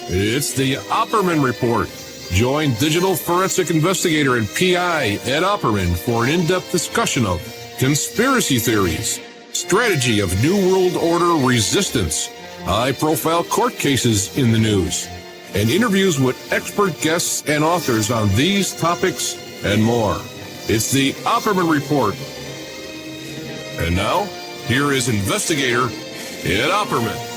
It's the Opperman Report. Join digital forensic investigator and PI Ed Opperman for an in-depth discussion of conspiracy theories, strategy of New World Order resistance, high-profile court cases in the news, and interviews with expert guests and authors on these topics and more. It's the Opperman Report. And now, here is investigator Ed Opperman.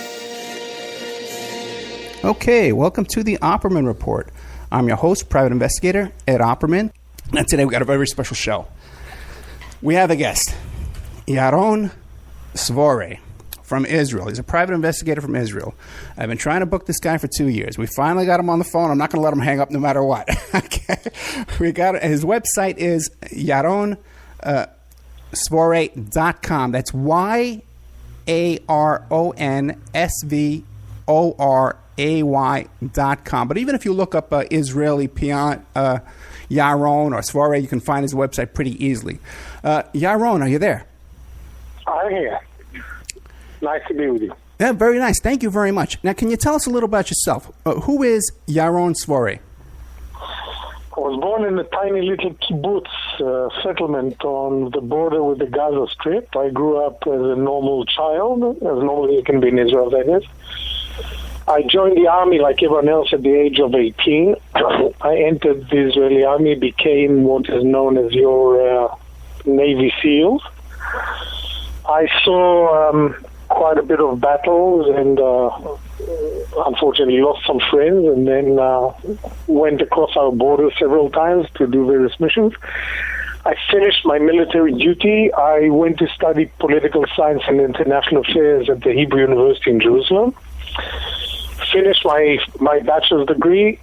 Okay, welcome to the Opperman Report. I'm your host, private investigator Ed Opperman, and today we got a very special show. We have a guest, Yaron Svoray from Israel. He's a private investigator from Israel. I've been trying to book this guy for 2 years. We finally got him on the phone. I'm not going to let him hang up no matter what. Okay, we got his website is yaronsvoray.com. That's YARONSVORAY.com. But even if you look up Israeli Yaron or Svoray, you can find his website pretty easily. Yaron, are you there? I'm here. Nice to be with you. Yeah, very nice. Thank you very much. Now, can you tell us a little about yourself? Who is Yaron Svoray? I was born in a tiny little kibbutz settlement on the border with the Gaza Strip. I grew up as a normal child, as normal as you can be in Israel, that is. I joined the army like everyone else at the age of 18. I entered the Israeli army, became what is known as your Navy SEALs. I saw quite a bit of battles and unfortunately lost some friends, and then went across our border several times to do various missions. I finished my military duty. I went to study political science and international affairs at the Hebrew University in Jerusalem. Finished my bachelor's degree,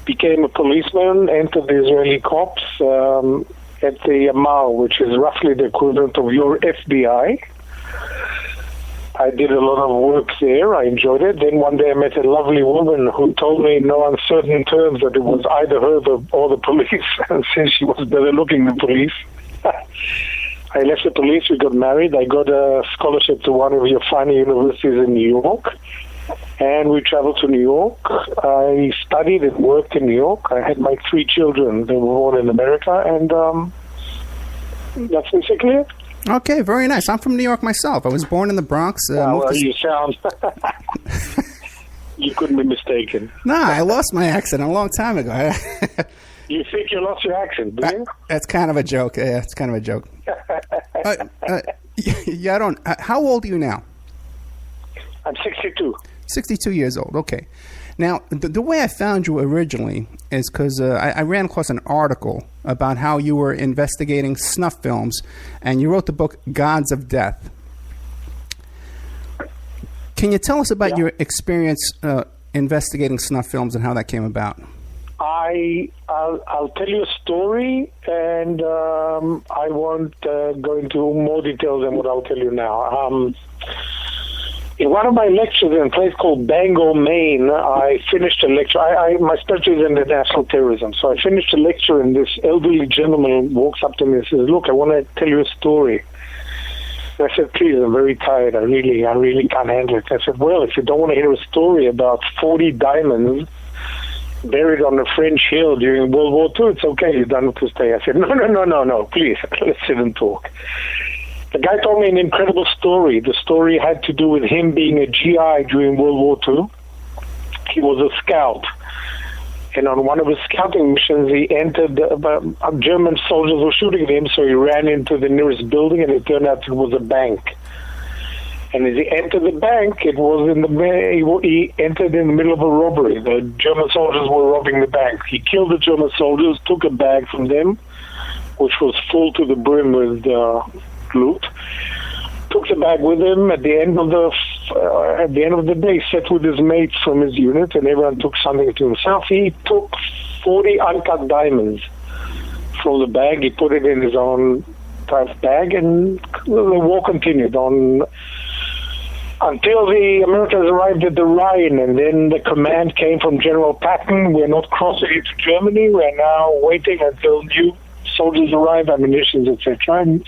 became a policeman, entered the Israeli Corps at the Yamal, which is roughly the equivalent of your FBI. I did a lot of work there. I enjoyed it. Then one day I met a lovely woman who told me in no uncertain terms that it was either her or the police, and since she was better looking than police. I left the police, we got married. I got a scholarship to one of your finer universities in New York, and we traveled to New York. I studied and worked in New York. I had my 3 children. They were born in America, and that's basically it. Okay, very nice. I'm from New York myself. I was born in the Bronx. You sound... You couldn't be mistaken. No, I lost my accent a long time ago. You think you lost your accent, do you? That's kind of a joke. Yeah, it's kind of a joke. Yaron, how old are you now? I'm 62. 62 years old, okay. Now, the way I found you originally is because I ran across an article about how you were investigating snuff films, and you wrote the book Gods of Death. Can you tell us about your experience investigating snuff films and how that came about? I'll tell you a story, and I won't go into more details than what I'll tell you now. In one of my lectures in a place called Bangor, Maine, I finished a lecture. My specialty is international terrorism, so I finished a lecture, and this elderly gentleman walks up to me and says, "Look, I want to tell you a story." And I said, "Please, I'm very tired. I really can't handle it." I said, "Well, if you don't want to hear a story about 40 diamonds buried on a French hill during World War II, it's okay. You don't have to stay." I said, No, please, let's sit and talk. The guy told me an incredible story. The story had to do with him being a GI during World War II. He was a scout. And on one of his scouting missions, he entered, German soldiers were shooting at him, so he ran into the nearest building, and it turned out it was a bank. And as he entered the bank, he entered in the middle of a robbery. The German soldiers were robbing the bank. He killed the German soldiers, took a bag from them, which was full to the brim with loot, took the bag with him. At the end of the day, sat with his mates from his unit, and everyone took something to himself. He took 40 uncut diamonds from the bag. He put it in his own type bag, and the war continued on until the Americans arrived at the Rhine, and then the command came from General Patton. We're not crossing into Germany. We're now waiting until new soldiers arrive, ammunition, etc. And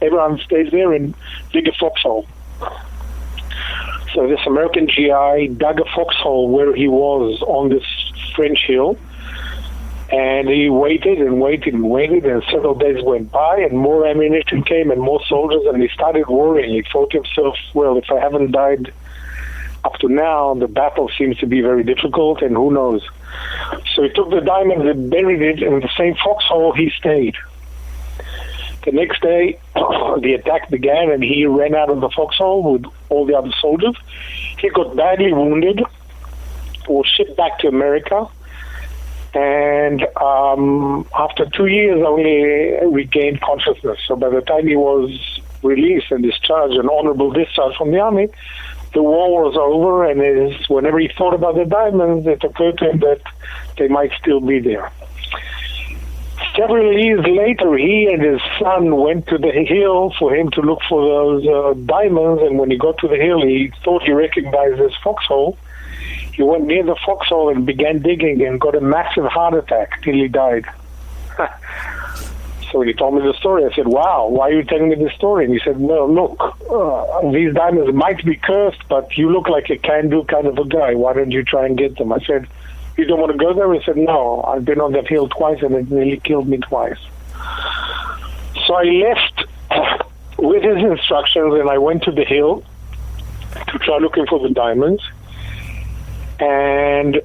everyone stays there and dig a foxhole. So this American GI dug a foxhole where he was on this French hill, and he waited and waited and waited, and several days went by, and more ammunition came and more soldiers, and he started worrying. He thought to himself, well, if I haven't died up to now, the battle seems to be very difficult, and who knows. So he took the diamonds and buried it in the same foxhole he stayed. The next day, the attack began, and he ran out of the foxhole with all the other soldiers. He got badly wounded, was shipped back to America, and after 2 years only regained consciousness. So by the time he was released and discharged, an honorable discharge from the army, the war was over, and whenever he thought about the diamonds, it occurred to him that they might still be there. Several years later, he and his son went to the hill for him to look for those diamonds, and when he got to the hill, he thought he recognized this foxhole. He went near the foxhole and began digging and got a massive heart attack till he died. So when he told me the story, I said, wow, why are you telling me this story? And he said, well, look, these diamonds might be cursed, but you look like a can-do kind of a guy. Why don't you try and get them? I said, you don't want to go there? He said, no, I've been on that hill twice and it nearly killed me twice. So I left with his instructions and I went to the hill to try looking for the diamonds. And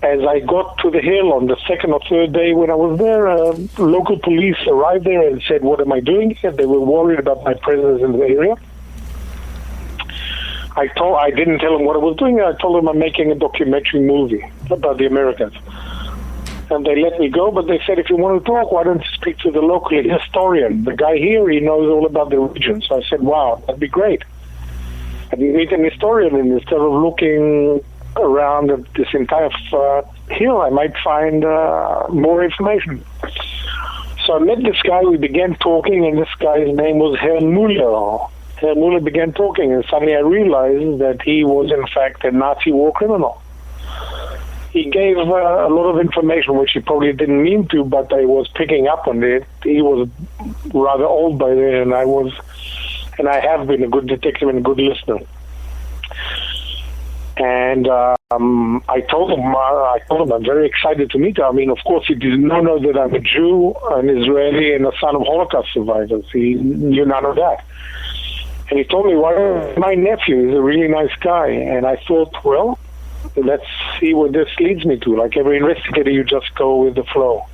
as I got to the hill on the second or third day when I was there, local police arrived there and said, what am I doing here? They were worried about my presence in the area. I didn't tell them what I was doing. I told them I'm making a documentary movie about the Americans. And they let me go, but they said, if you want to talk, why don't you speak to the local historian? The guy here, he knows all about the region. So I said, wow, that'd be great. I didn't meet an historian, and instead of looking around this entire hill, I might find more information. So I met this guy, we began talking, and this guy's name was Herr Muller. Herr Muller began talking, and suddenly I realized that he was, in fact, a Nazi war criminal. He gave a lot of information, which he probably didn't mean to, but I was picking up on it. He was rather old by then, and I have been a good detective and a good listener. And I told him I'm very excited to meet him. I mean, of course, he did not know that I'm a Jew, an Israeli, and a son of Holocaust survivors. He knew none of that. And he told me, well, my nephew is a really nice guy. And I thought, well, let's see what this leads me to. Like every investigator, you just go with the flow.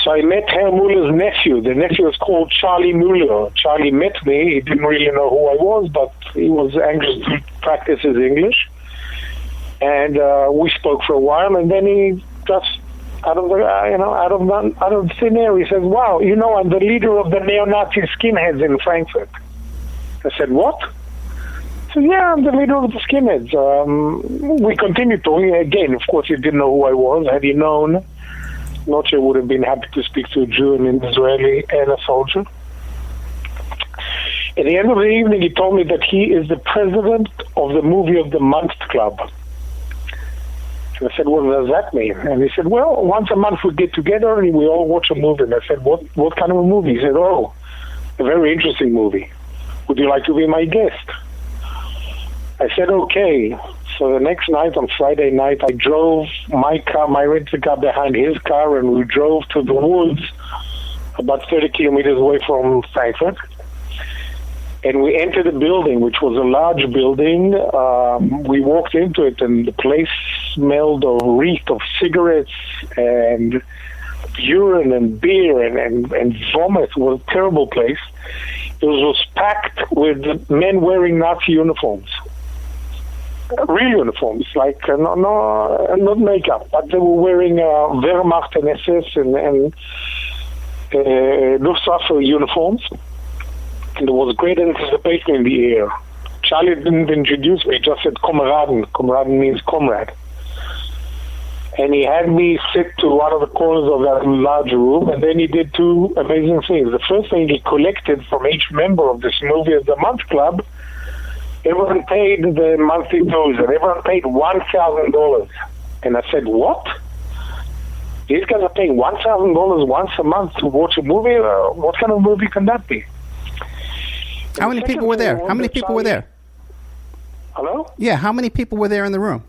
So I met Herr Muller's nephew. The nephew was called Charlie Muller. Charlie met me. He didn't really know who I was, but he was anxious to practice his English. And we spoke for a while, and then he just out of thin air, he says, "Wow, I'm the leader of the neo-Nazi skinheads in Frankfurt." I said, "What?" He said, "Yeah, I'm the leader of the skinheads." We continued talking. Again, of course, he didn't know who I was. Had he known, not sure would have been happy to speak to a Jew and an Israeli and a soldier. At the end of the evening, he told me that he is the president of the Movie of the Month Club. And I said, what does that mean? And he said, well, once a month we get together and we all watch a movie. And I said, what kind of a movie? He said, oh, a very interesting movie. Would you like to be my guest? I said, okay. So the next night, on Friday night, I drove my rental car behind his car, and we drove to the woods about 30 kilometers away from Frankfurt. And we entered a building, which was a large building. We walked into it, and the place smelled of reeked of cigarettes and urine and beer and vomit. It was a terrible place. It was packed with men wearing Nazi uniforms. Real uniforms, like not makeup, but they were wearing Wehrmacht and SS and Luftwaffe uniforms. And there was great anticipation in the air. Charlie didn't introduce me, just said Kameraden. Kameraden means comrade. And he had me sit to one of the corners of that large room, and then he did two amazing things. The first thing, he collected from each member of this Movie of the Month Club. Everyone paid the monthly dues, and everyone paid $1,000. And I said, what? These guys are paying $1,000 once a month to watch a movie? What kind of movie can that be? How many people were there? How many people were there? Hello? Yeah, how many people were there in the room?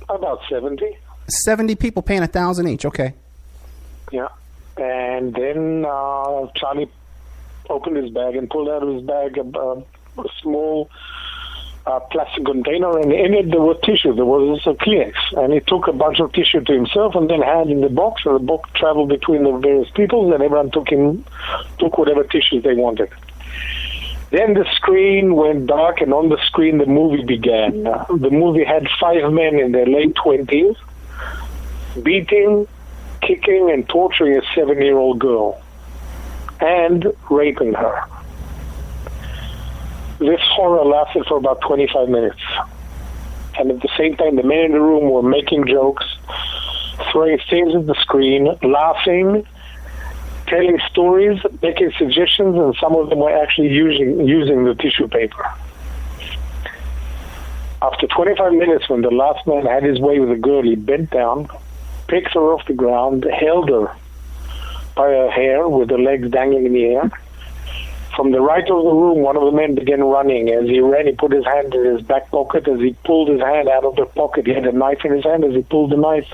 About 70. 70 people paying $1,000 each. Okay. Yeah. And then Charlie opened his bag and pulled out of his bag a small plastic container, and in it there was tissue. There was a Kleenex, and he took a bunch of tissue to himself and then handed in the box, and the box traveled between the various people, and everyone took whatever tissues they wanted. Then the screen went dark, and on the screen the movie began. The movie had 5 men in their late 20s beating, kicking, and torturing a 7-year-old girl and raping her. This horror lasted for about 25 minutes. And at the same time, the men in the room were making jokes, throwing things at the screen, laughing, telling stories, making suggestions, and some of them were actually using the tissue paper. After 25 minutes, when the last man had his way with the girl, he bent down, picked her off the ground, held her by her hair with her legs dangling in the air. From the right of the room, one of the men began running. As he ran, he put his hand in his back pocket. As he pulled his hand out of the pocket, he had a knife in his hand. As he pulled the knife,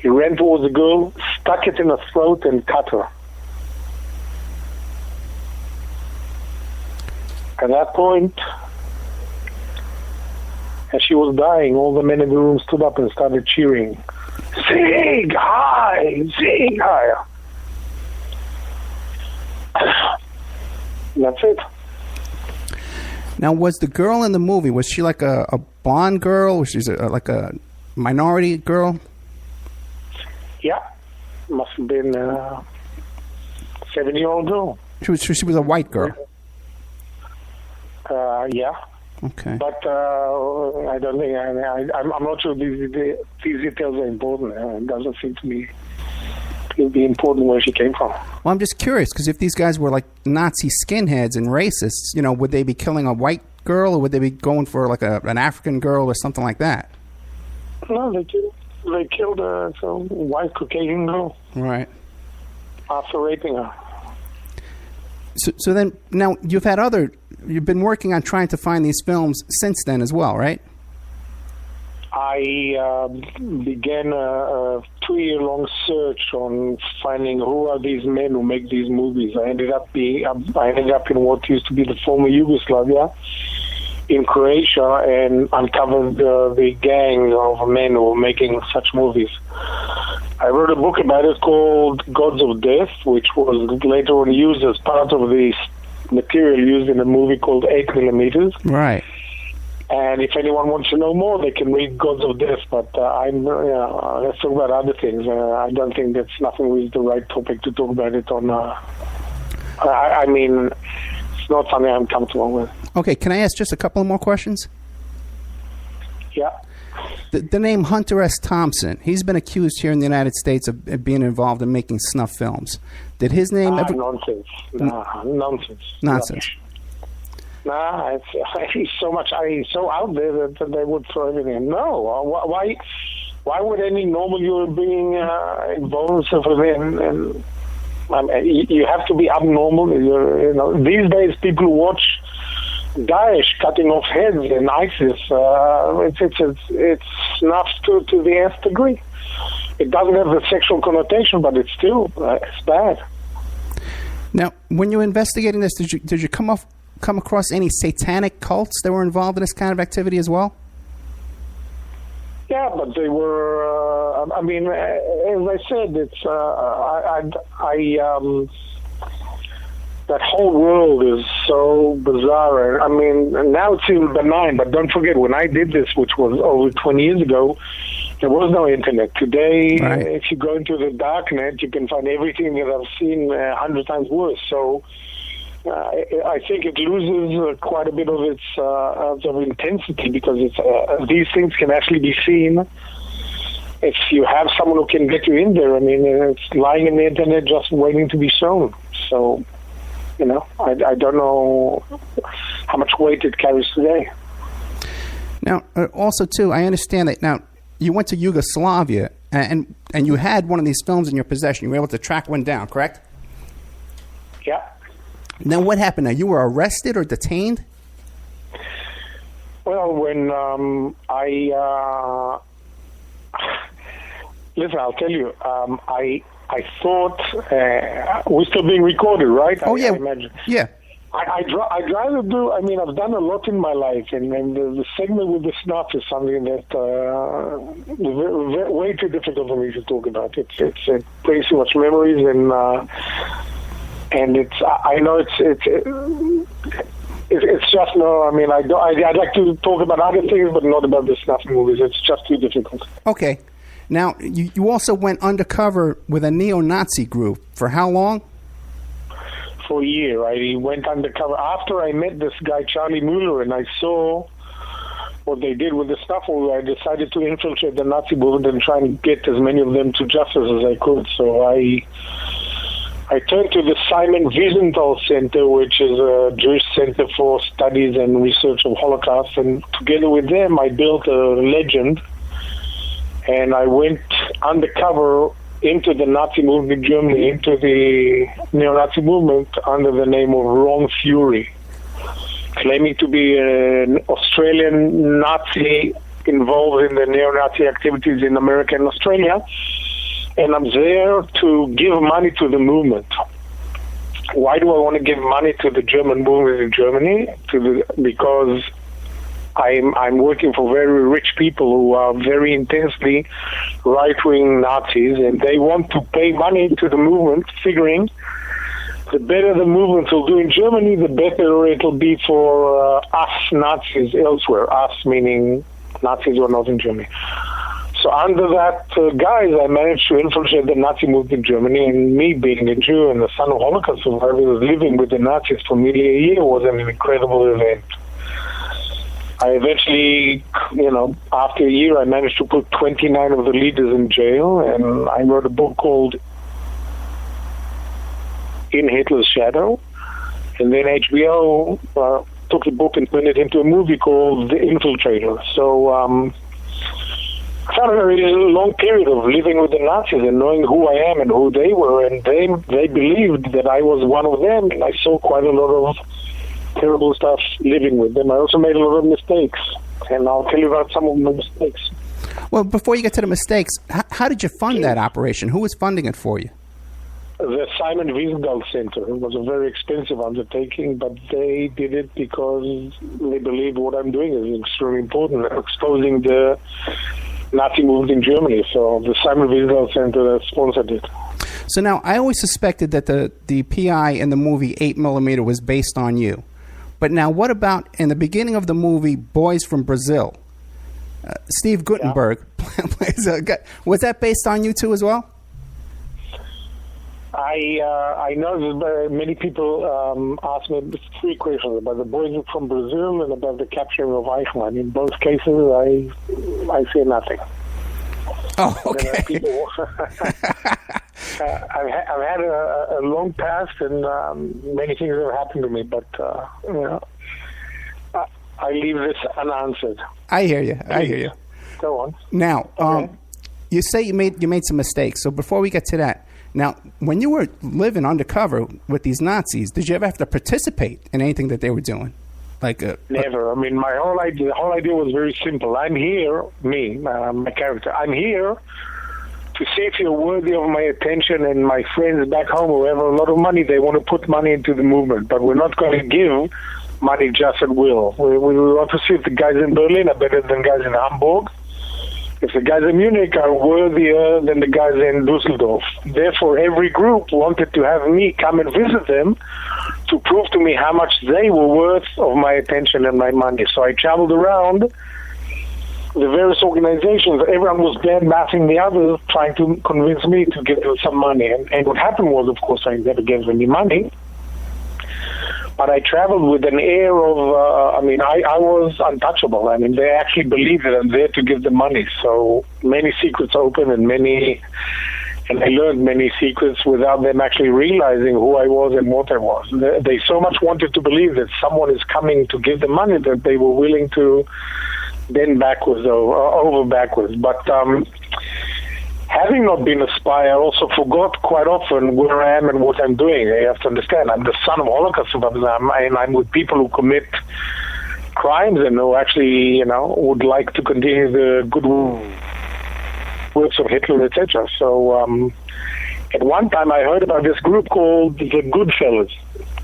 he ran towards the girl, stuck it in her throat, and cut her. At that point, as she was dying, all the men in the room stood up and started cheering. Sieg Heil! Sieg Heil! That's it. Now, was the girl in the movie, was she like a blonde girl? Was she like a minority girl? Yeah. Must have been a 7-year-old girl. She was a white girl. Yeah. Okay. But I don't think, I'm not sure these details are important. It doesn't seem to me it'd be important where she came from. Well, I'm just curious, because if these guys were like Nazi skinheads and racists, would they be killing a white girl, or would they be going for like an African girl or something like that? No, they killed a white Caucasian girl. Right. After raping her. So then, now you've been working on trying to find these films since then as well, right? I began a 2-year-long search on finding who are these men who make these movies. I ended up in what used to be the former Yugoslavia, in Croatia, and uncovered the gang of men who were making such movies. I wrote a book about it called Gods of Death, which was later on used as part of the material used in a movie called 8mm. Right. And if anyone wants to know more, they can read Gods of Death. But let's talk about other things. I don't think that's nothing is the right topic to talk about it on. I mean, it's not something I'm comfortable with. Okay, can I ask just a couple more questions? Yeah. The name Hunter S. Thompson, he's been accused here in the United States of being involved in making snuff films. Did his name ever... Nonsense. Nonsense. Nonsense. Nah, he's so out there that they would throw everything in. No, why would any normal human being involve himself in? You have to be abnormal. These days, people who watch Daesh cutting off heads in ISIS, it's snuff to the nth degree. It doesn't have the sexual connotation, but it's still it's bad. Now, when you were investigating this, did you come across any satanic cults that were involved in this kind of activity as well? Yeah, but they were. As I said, it's. That whole world is so bizarre. I mean, now it seems benign, but don't forget, when I did this, which was over 20 years ago, there was no internet. Today, right. If you go into the darknet, you can find everything that I've seen 100 times worse. So I think it loses quite a bit of its of intensity, because these things can actually be seen if you have someone who can get you in there. I mean, it's lying in the internet just waiting to be shown. So, I don't know how much weight it carries today. Now, also, too, I understand that now you went to Yugoslavia and you had one of these films in your possession. You were able to track one down, correct? Yeah. Now, what happened? Now, you were arrested or detained? Well, when listen, I'll tell you, I thought we're still being recorded, right? Oh, yeah. I imagine. Yeah. I'd rather do. I mean, I've done a lot in my life, and the segment with the snuff is something that is way too difficult for me to talk about. It brings too much memories, and it's. I know it's just no. I mean, I'd like to talk about other things, but not about the snuff movies. It's just too difficult. Okay. Now, you also went undercover with a neo-Nazi group. For how long? For a year. I went undercover after I met this guy, Charlie Mueller, and I saw what they did with the stuff. I decided to infiltrate the Nazi movement and try and get as many of them to justice as I could. So I turned to the Simon Wiesenthal Center, which is a Jewish center for studies and research of Holocaust, and together with them I built a legend, and I went undercover into the Nazi movement in Germany, into the neo-Nazi movement under the name of Ron Fury, claiming to be an Australian Nazi involved in the neo-Nazi activities in America and Australia. And I'm there to give money to the movement. Why do I want to give money to the German movement in Germany? Because I'm working for very rich people who are very intensely right-wing Nazis, and they want to pay money to the movement, figuring the better the movement will do in Germany, the better it will be for us Nazis elsewhere. Us meaning Nazis who are not in Germany. So under that guise, I managed to infiltrate the Nazi movement in Germany, and me being a Jew and the son of Holocaust survivors living with the Nazis for nearly a year was an incredible event. I eventually, after a year, I managed to put 29 of the leaders in jail, and I wrote a book called In Hitler's Shadow. And then HBO took the book and turned it into a movie called The Infiltrator. So I found a very long period of living with the Nazis and knowing who I am and who they were, and they believed that I was one of them, and I saw quite a lot of terrible stuff living with them. I also made a lot of mistakes, and I'll tell you about some of my mistakes. Well, before you get to the mistakes, how did you fund that operation? Who was funding it for you? The Simon Wiesenthal Center. It was a very expensive undertaking, but they did it because they believed what I'm doing is extremely important, exposing the Nazi movement in Germany. So the Simon Wiesenthal Center sponsored it. So now, I always suspected that the PI in the movie 8mm was based on you. But now, what about in the beginning of the movie, Boys from Brazil? Steve Guttenberg plays a guy. Was that based on you too as well? I know that many people ask me three questions about the Boys from Brazil and about the capturing of Eichmann. In both cases, I say nothing. Oh, okay. I've had a long past, and many things have happened to me, but I leave this unanswered. I hear you. I hear you. Go on. Now, okay. You say you made some mistakes. So before we get to that, now when you were living undercover with these Nazis, did you ever have to participate in anything that they were doing? Never. I mean, the whole idea was very simple. I'm here, my character. I'm here to see if you're worthy of my attention, and my friends back home who have a lot of money, they want to put money into the movement, but we're not going to give money just at will. We want to see if the guys in Berlin are better than guys in Hamburg, if the guys in Munich are worthier than the guys in Dusseldorf. Therefore, every group wanted to have me come and visit them to prove to me how much they were worth of my attention and my money. So I traveled around the various organizations. Everyone was bad-mouthing the others, trying to convince me to give them some money. And what happened was, of course, I never gave them any money. But I traveled with an air of, I was untouchable. I mean, they actually believed that I'm there to give them money. So many secrets open, and I learned many secrets without them actually realizing who I was and what I was. They so much wanted to believe that someone is coming to give them money that they were willing to bend backwards or over backwards. But having not been a spy, I also forgot quite often where I am and what I'm doing. You have to understand, I'm the son of Holocaust survivors, and I'm with people who commit crimes and who actually, would like to continue the good works of Hitler, etc. So at one time I heard about this group called the Goodfellas.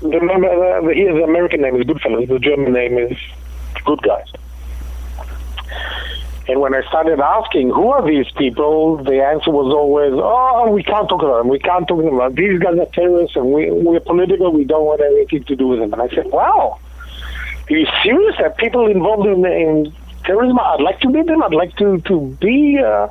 The American name is Goodfellas. The German name is Good Guys. And when I started asking, who are these people, the answer was always, we can't talk about them. We can't talk about them. These guys are terrorists, and we're political. We don't want anything to do with them. And I said, wow, are you serious? That people involved in terrorism? I'd like to meet them. I'd like to be a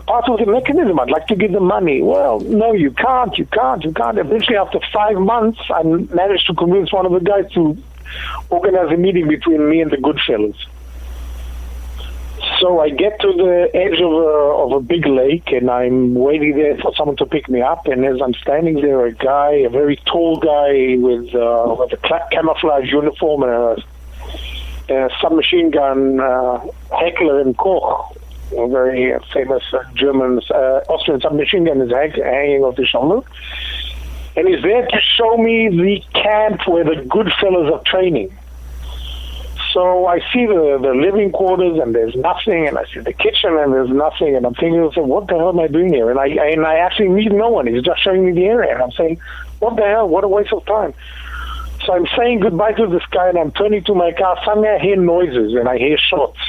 part of the mechanism. I'd like to give them money. Well, no, you can't. Eventually, after 5 months, I managed to convince one of the guys to organize a meeting between me and the Goodfellas. So I get to the edge of a big lake, and I'm waiting there for someone to pick me up. And as I'm standing there, a very tall guy with a camouflage uniform and a submachine gun, Heckler and Koch, a very famous German, Austrian submachine gun, is hanging off his shoulder. And he's there to show me the camp where the Goodfellas are training. So I see the living quarters, and there's nothing, and I see the kitchen, and there's nothing, and I'm thinking, what the hell am I doing here? And I actually meet no one. He's just showing me the area, and I'm saying, what the hell? What a waste of time. So I'm saying goodbye to this guy, and I'm turning to my car. Suddenly I hear noises, and I hear shots.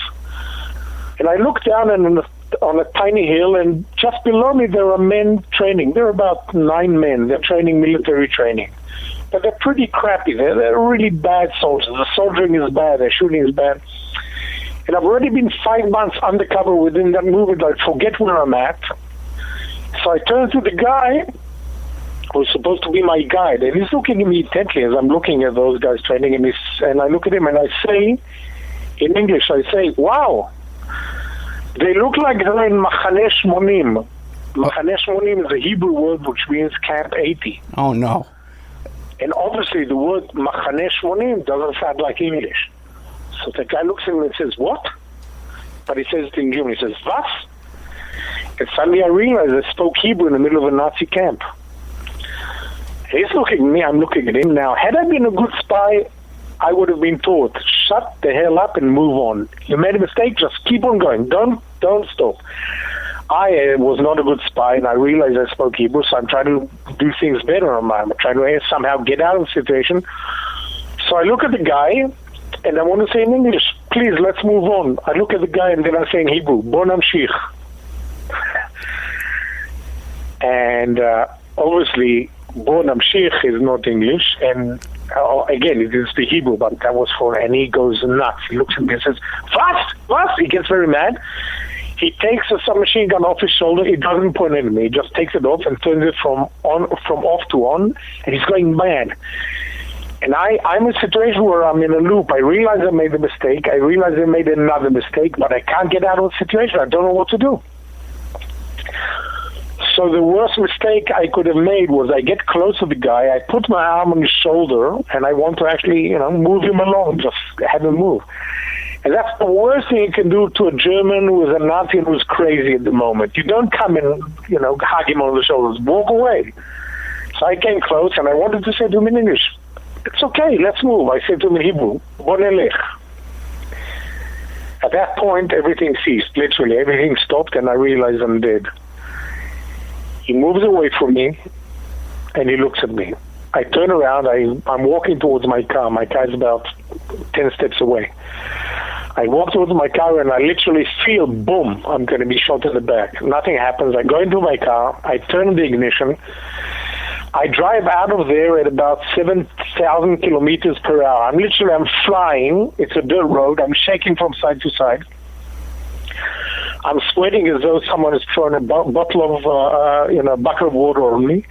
And I look down on a tiny hill, and just below me there are men training. There are about 9 men. They're training military training. But they're pretty crappy. They're really bad soldiers. The soldiering is bad. The shooting is bad. And I've already been 5 months undercover within that movement. I forget where I'm at. So I turn to the guy who's supposed to be my guide, and he's looking at me intently as I'm looking at those guys training. And I look at him and I say, in English, wow, they look like they're in Machaneh Shmonim. Machaneh Shmonim is a Hebrew word which means Camp 80. Oh, no. And obviously the word Machaneh Shmonim doesn't sound like English. So the guy looks at me and says, what? But he says it in German. He says, was? And suddenly I realized I spoke Hebrew in the middle of a Nazi camp. He's looking at me, I'm looking at him. Now, had I been a good spy, I would have been taught, shut the hell up and move on. You made a mistake, just keep on going. Don't stop. I was not a good spy, and I realized I spoke Hebrew, so I'm trying to do things better on mine. I'm trying to somehow get out of the situation. So I look at the guy, and I want to say in English, please, let's move on. I look at the guy, and then I say in Hebrew, Bo namshich. And obviously, Bo namshich is not English, and again, it is the Hebrew, but that was and he goes nuts. He looks at me and says, what? He gets very mad. He takes a submachine gun off his shoulder. He doesn't point at me. He just takes it off and turns it from off to on, and he's going mad. And I'm in a situation where I'm in a loop. I realize I made a mistake. I realize I made another mistake, but I can't get out of the situation. I don't know what to do. So the worst mistake I could have made was I get close to the guy, I put my arm on his shoulder, and I want to actually, move him along, just have him move. And that's the worst thing you can do to a German who is a Nazi and who's crazy at the moment. You don't come and, hug him on the shoulders. Walk away. So I came close, and I wanted to say to him in English, it's okay, let's move. I said to him in Hebrew, Bo nelech. At that point, everything ceased. Literally, everything stopped, and I realized I'm dead. He moves away from me, and he looks at me. I turn around. I'm walking towards my car. My car is about 10 steps away. I walk towards my car, and I literally feel, boom, I'm going to be shot in the back. Nothing happens. I go into my car. I turn the ignition. I drive out of there at about 7,000 kilometers per hour. I'm flying. It's a dirt road. I'm shaking from side to side. I'm sweating as though someone has thrown a bottle of, a bucket of water on me.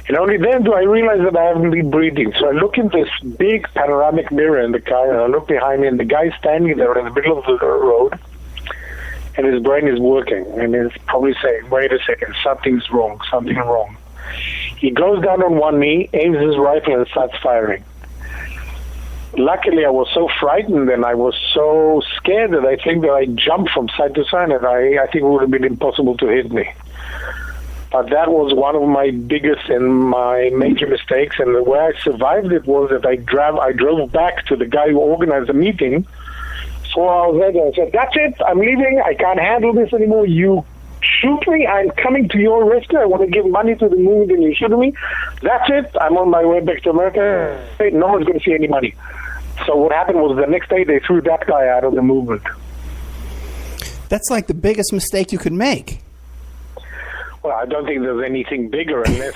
And only then do I realize that I haven't been breathing. So I look in this big panoramic mirror in the car, and I look behind me, and the guy's standing there in the middle of the road, and his brain is working, and he's probably saying, wait a second, something's wrong, something wrong. He goes down on one knee, aims his rifle, and starts firing. Luckily, I was so frightened and I was so scared that I think that I jumped from side to side, and I think it would have been impossible to hit me. But that was one of my biggest and my major mistakes. And the way I survived it was that I drove back to the guy who organized the meeting 4 hours later. I said, "That's it. I'm leaving. I can't handle this anymore. You shoot me. I'm coming to your rescue. I want to give money to the movement and you shoot me. That's it. I'm on my way back to America. No one's going to see any money." So what happened was the next day they threw that guy out of the movement. That's like the biggest mistake you could make. Well, I don't think there's anything bigger unless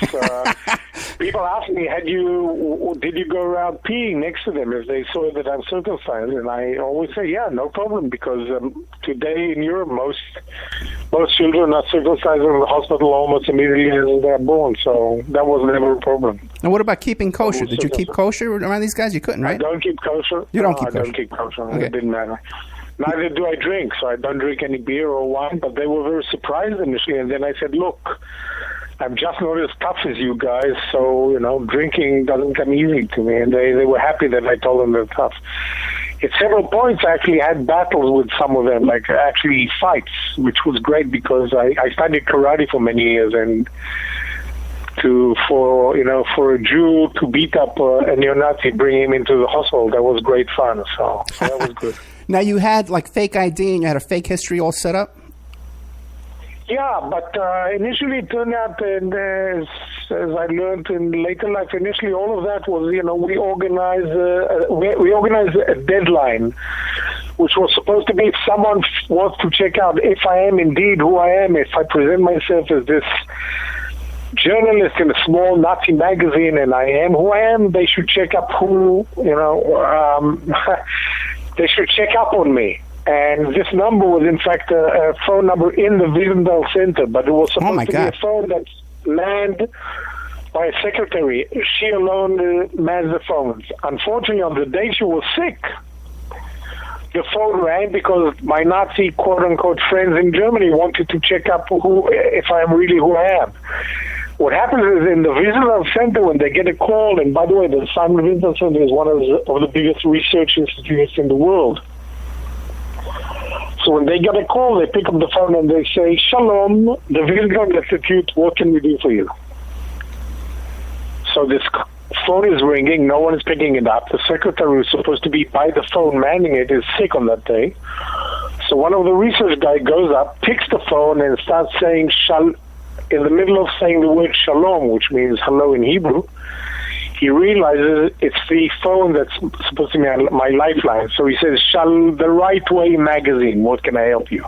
people ask me, did you go around peeing next to them if they saw that I'm circumcised? And I always say, yeah, no problem, because today in Europe, most children are circumcised in the hospital almost immediately as they're born, so that was never a problem. And what about keeping kosher? Did you keep kosher around these guys? You couldn't, right? I don't keep kosher. You don't keep kosher? I don't keep kosher. Okay. It didn't matter. Neither do I drink, so I don't drink any beer or wine, but they were very surprised initially, and then I said, look, I'm just not as tough as you guys, so, drinking doesn't come easy to me, and they were happy that I told them they're tough. At several points, I actually had battles with some of them, like actually fights, which was great because I studied karate for many years, and for a Jew to beat up a neo-Nazi, bring him into the hospital, that was great fun, so that was good. Now, you had like fake ID and you had a fake history all set up? Yeah, but initially it turned out, and as I learned in later life, initially all of that was, we organized a deadline, which was supposed to be if someone wants to check out if I am indeed who I am, if I present myself as this journalist in a small Nazi magazine and I am who I am, they should check up they should check up on me. And this number was, in fact, a phone number in the Wiesenthal Center, but it was supposed to be a phone that's manned by a secretary. She alone mans the phones. Unfortunately, on the day she was sick, the phone rang because my Nazi quote-unquote friends in Germany wanted to check up if I am really who I am. What happens is in the Wiesenthal Center, when they get a call, and by the way, the Simon Wiesenthal Center is one of the biggest research institutes in the world. So when they get a call, they pick up the phone and they say, "Shalom, the Wiesenthal Institute, what can we do for you?" So this phone is ringing, no one is picking it up. The secretary who's supposed to be by the phone manning it is sick on that day. So one of the research guys goes up, picks the phone, and starts saying in the middle of saying the word shalom, which means hello in Hebrew, he realizes it's the phone that's supposed to be my lifeline. So he says, "The Right Way magazine, what can I help you?"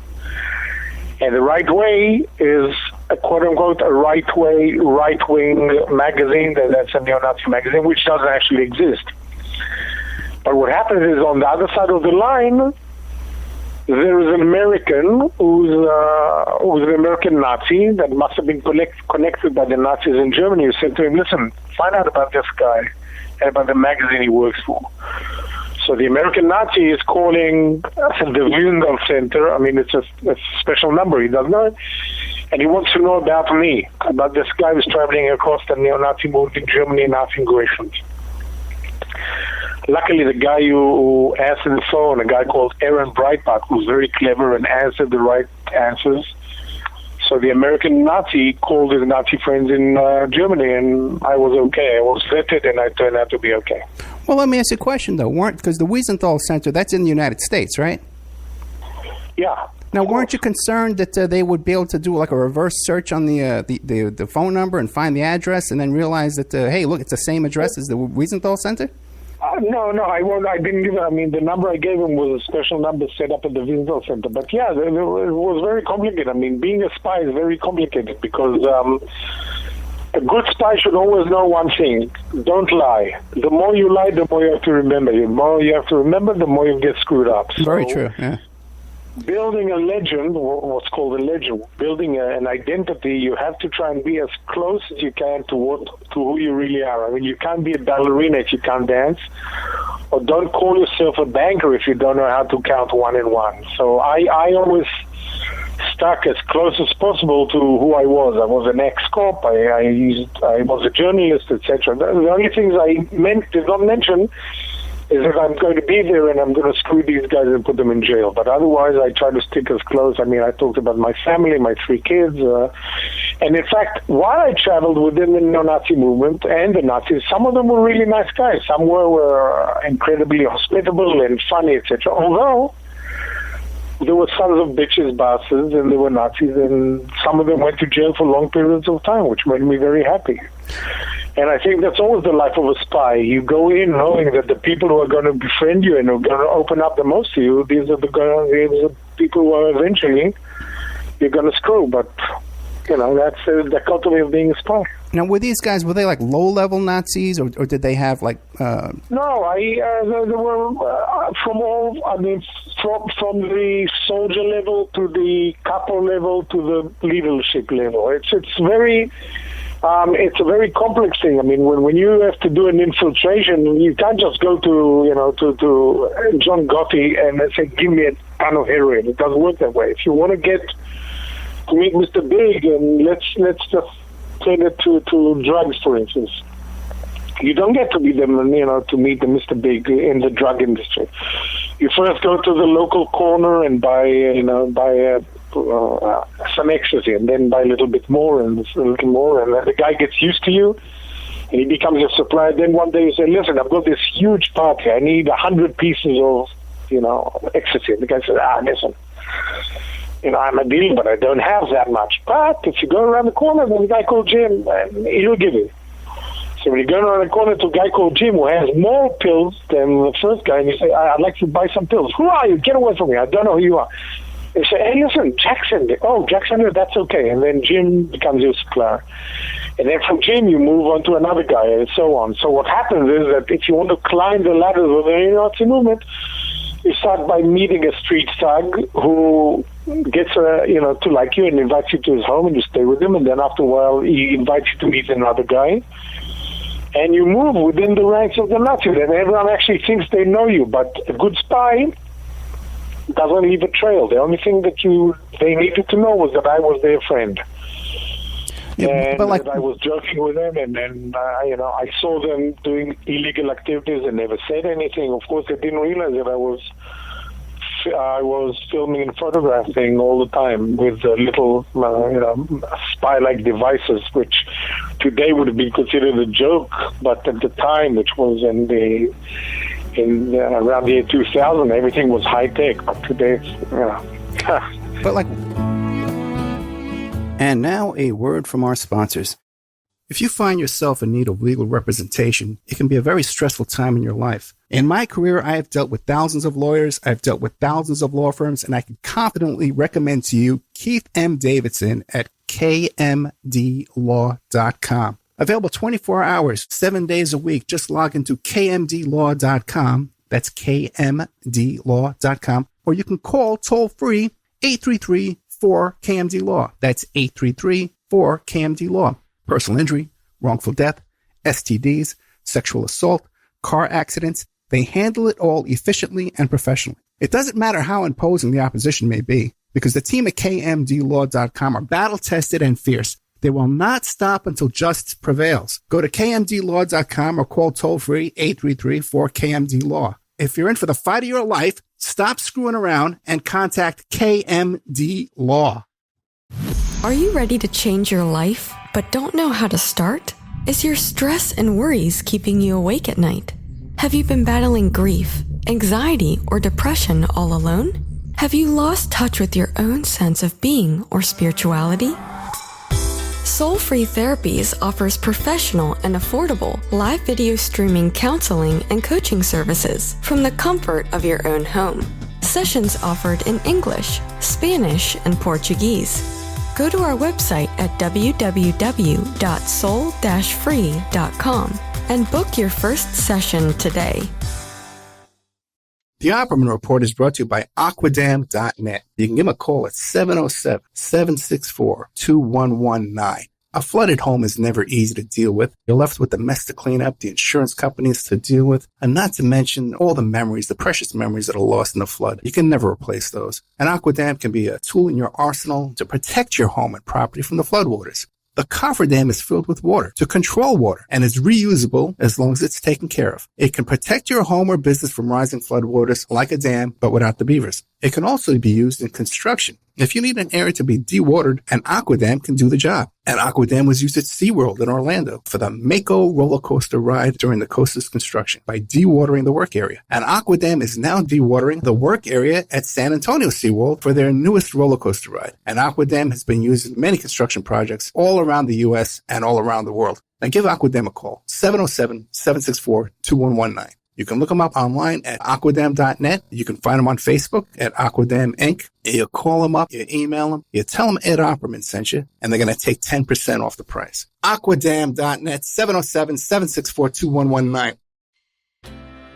And the Right Way is a quote-unquote a right-way, right-wing magazine. That's a neo-Nazi magazine, which doesn't actually exist. But what happens is on the other side of the line, there is an American who's an American Nazi that must have been connected by the Nazis in Germany, who said to him, "Listen, find out about this guy and about the magazine he works for." So the American Nazi is calling the Wiesenthal Center. I mean, it's a special number. He doesn't know it. And he wants to know about me, about this guy who's traveling across the neo-Nazi movement in Germany and asking questions. Luckily, the guy who answered the phone, a guy called Aaron Breitbach, who's very clever and answered the right answers. So the American Nazi called his Nazi friends in Germany, and I was okay. I was vetted, and I turned out to be okay. Well, let me ask you a question, though. Because the Wiesenthal Center, that's in the United States, right? Yeah. Now, weren't you concerned that they would be able to do like a reverse search on the phone number and find the address, and then realize that, hey, look, it's the same address as the Wiesenthal Center? No, I won't. I didn't give. I mean, the number I gave him was a special number set up at the Wiesenthal Center. But yeah, it was very complicated. I mean, being a spy is very complicated because a good spy should always know one thing: don't lie. The more you lie, the more you have to remember. The more you have to remember, the more you get screwed up. So, very true. Yeah. Building a legend, what's called a legend, building an identity, you have to try and be as close as you can to who you really are. I mean, you can't be a ballerina if you can't dance, or don't call yourself a banker if you don't know how to count 1 and 1. So I always stuck as close as possible to who I was. I was an ex-cop, I was a journalist, etc. The only things I did not mention is that I'm going to be there and I'm going to screw these guys and put them in jail. But otherwise, I try to stick as close. I mean, I talked about my family, my 3 kids, And in fact, while I traveled within the neo-Nazi movement and the Nazis, some of them were really nice guys. Some were incredibly hospitable and funny, etc. Although there were sons of bitches, bastards, and there were Nazis, and some of them went to jail for long periods of time, which made me very happy. And I think that's always the life of a spy. You go in knowing that the people who are going to befriend you and who are going to open up the most to you, these are the people who are eventually you're going to screw. But, that's the culture of being a spy. Now, were these guys, were they like low-level Nazis, or did they have like... No, they were from all, from the soldier level to the couple level to the leadership level. It's very... it's a very complex thing. I mean, when you have to do an infiltration, you can't just go to John Gotti and say, give me a ton of heroin. It doesn't work that way. If you want to get to meet Mr. Big, and let's just turn it to drugs, for instance. You don't get to meet them, to meet the Mr. Big in the drug industry. You first go to the local corner and buy some ecstasy, and then buy a little bit more and a little more, and then the guy gets used to you, and he becomes your supplier. Then one day you say, listen, I've got this huge party. I need 100 pieces of, ecstasy. And the guy says, listen, I'm a dealer, but I don't have that much. But if you go around the corner, there's a guy called Jim, and he'll give you. So when you go around the corner to a guy called Jim who has more pills than the first guy, and you say, I'd like to buy some pills. Who are you? Get away from me. I don't know who you are. They say, hey, listen, Jackson. Oh, Jackson, that's okay. And then Jim becomes your supplier. And then from Jim, you move on to another guy, and so on. So what happens is that if you want to climb the ladders of the Nazi movement, you start by meeting a street thug who gets to like you and invites you to his home, and you stay with him. And then after a while, he invites you to meet another guy. And you move within the ranks of the Nazis, and everyone actually thinks they know you. But a good spy doesn't leave a trail. The only thing that they needed to know was that I was their friend. Yeah, and but that I was joking with them, and I saw them doing illegal activities and never said anything. Of course, they didn't realize that I was filming and photographing all the time with little, spy-like devices, which today would be considered a joke, but at the time, which was around the year 2000, everything was high tech. But today, But And now a word from our sponsors. If you find yourself in need of legal representation, it can be a very stressful time in your life. In my career, I have dealt with thousands of lawyers, I've dealt with thousands of law firms, and I can confidently recommend to you Keith M. Davidson at kmdlaw.com. Available 24 hours, 7 days a week. Just log into kmdlaw.com. That's kmdlaw.com. Or you can call toll-free 833-4KMD-LAW. That's 833-4KMD-LAW. Personal injury, wrongful death, STDs, sexual assault, car accidents. They handle it all efficiently and professionally. It doesn't matter how imposing the opposition may be, because the team at kmdlaw.com are battle-tested and fierce. They will not stop until justice prevails. Go to kmdlaw.com or call toll-free 833-4KMD-LAW. If you're in for the fight of your life, stop screwing around and contact KMD Law. Are you ready to change your life, but don't know how to start? Is your stress and worries keeping you awake at night? Have you been battling grief, anxiety, or depression all alone? Have you lost touch with your own sense of being or spirituality? Soul Free Therapies offers professional and affordable live video streaming counseling and coaching services from the comfort of your own home. Sessions offered in English, Spanish, and Portuguese. Go to our website at www.soul-free.com and book your first session today. The Opperman Report is brought to you by Aquadam.net. You can give them a call at 707-764-2119. A flooded home is never easy to deal with. You're left with the mess to clean up, the insurance companies to deal with, and not to mention all the memories, the precious memories that are lost in the flood. You can never replace those. And Aquadam can be a tool in your arsenal to protect your home and property from the floodwaters. The cofferdam is filled with water to control water and is reusable as long as it's taken care of. It can protect your home or business from rising floodwaters like a dam, but without the beavers. It can also be used in construction. If you need an area to be dewatered, an Aquadam can do the job. An Aquadam was used at SeaWorld in Orlando for the Mako roller coaster ride during the coaster's construction by dewatering the work area. An Aquadam is now dewatering the work area at San Antonio SeaWorld for their newest roller coaster ride. An Aquadam has been used in many construction projects all around the U.S. and all around the world. Now give Aquadam a call, 707-764-2119. You can look them up online at aquadam.net. You can find them on Facebook at Aquadam Inc. You call them up, you email them, you tell them Ed Opperman sent you, and they're going to take 10% off the price. Aquadam.net, 707-764-2119.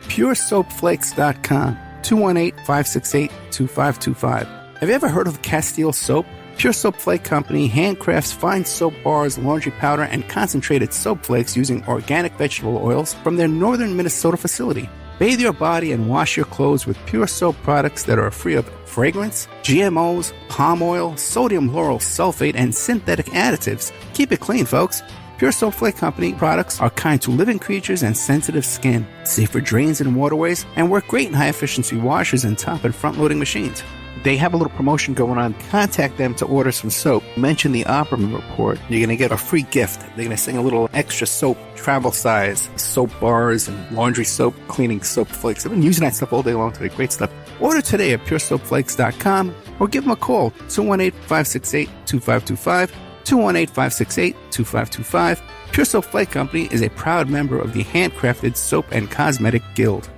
PureSoapFlakes.com, 218-568-2525. Have you ever heard of Castile Soap? Pure Soap Flake Company handcrafts fine soap bars, laundry powder, and concentrated soap flakes using organic vegetable oils from their northern Minnesota facility. Bathe your body and wash your clothes with Pure Soap products that are free of fragrance, GMOs, palm oil, sodium lauryl sulfate, and synthetic additives. Keep it clean, folks. Pure Soap Flake Company products are kind to living creatures and sensitive skin, safe for drains and waterways, and work great in high-efficiency washers and top and front-loading machines. They have a little promotion going on. Contact them to order some soap. Mention the Opperman Report. You're going to get a free gift. They're going to send a little extra soap, travel size, soap bars and laundry soap, cleaning soap flakes. I've been using that stuff all day long today. Great stuff. Order today at puresoapflakes.com or give them a call, 218-568-2525, 218-568-2525. Pure Soap Flake Company is a proud member of the Handcrafted Soap and Cosmetic Guild.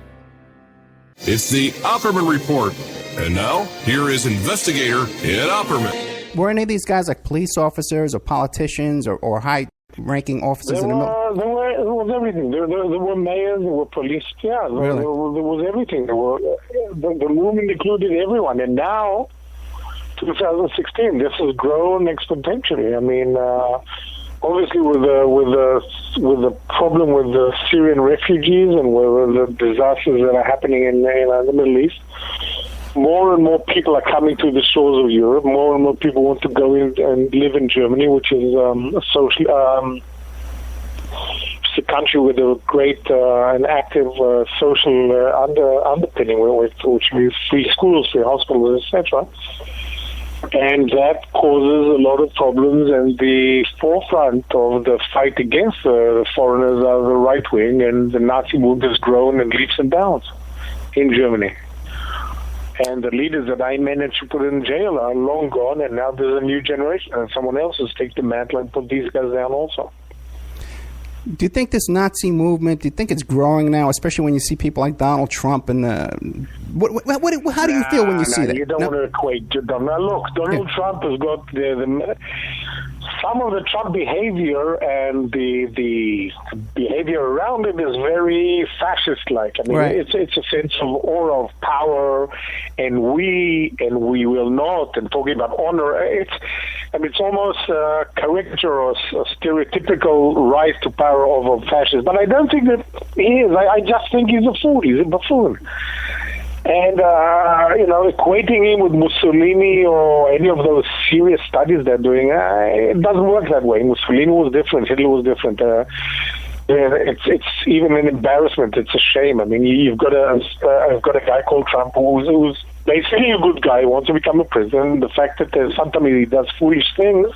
It's the Opperman Report. And now, here is investigator Ed Opperman. Were any of these guys like police officers or politicians or high-ranking officers in the military? There was everything. There were mayors, there were police. Yeah, Really? there was everything. The movement included everyone. And now, 2016, this has grown exponentially. I mean, obviously with the problem with the Syrian refugees and with the disasters that are happening in the Middle East, more and more people are coming to the shores of Europe. More and more people want to go in and live in Germany, which is it's a country with a great and active social underpinning, which means free schools, free hospitals, etc. And that causes a lot of problems, and the forefront of the fight against the foreigners are the right wing, and the Nazi movement has grown in leaps and bounds in Germany. And the leaders that I managed to put in jail are long gone, and now there's a new generation, and someone else has taken the mantle and put these guys down also. Do you think this Nazi movement, do you think it's growing now, especially when you see people like Donald Trump and how do you feel when you see that? You don't want to equate to Donald. Look, Donald Trump has got some of the Trump behavior, and the behavior around it is very fascist-like. I mean, it's a sense of aura of power, and we will not, and talking about honor. It's almost a caricature or a stereotypical rise to power of a fascist. But I don't think that he is. I just think he's a fool. He's a buffoon. And, equating him with Mussolini or any of those serious studies they're doing, it doesn't work that way. Mussolini was different. Hitler was different. It's even an embarrassment. It's a shame. I mean, you've got a guy called Trump who's basically a good guy, wants to become a president. The fact that sometimes he does foolish things,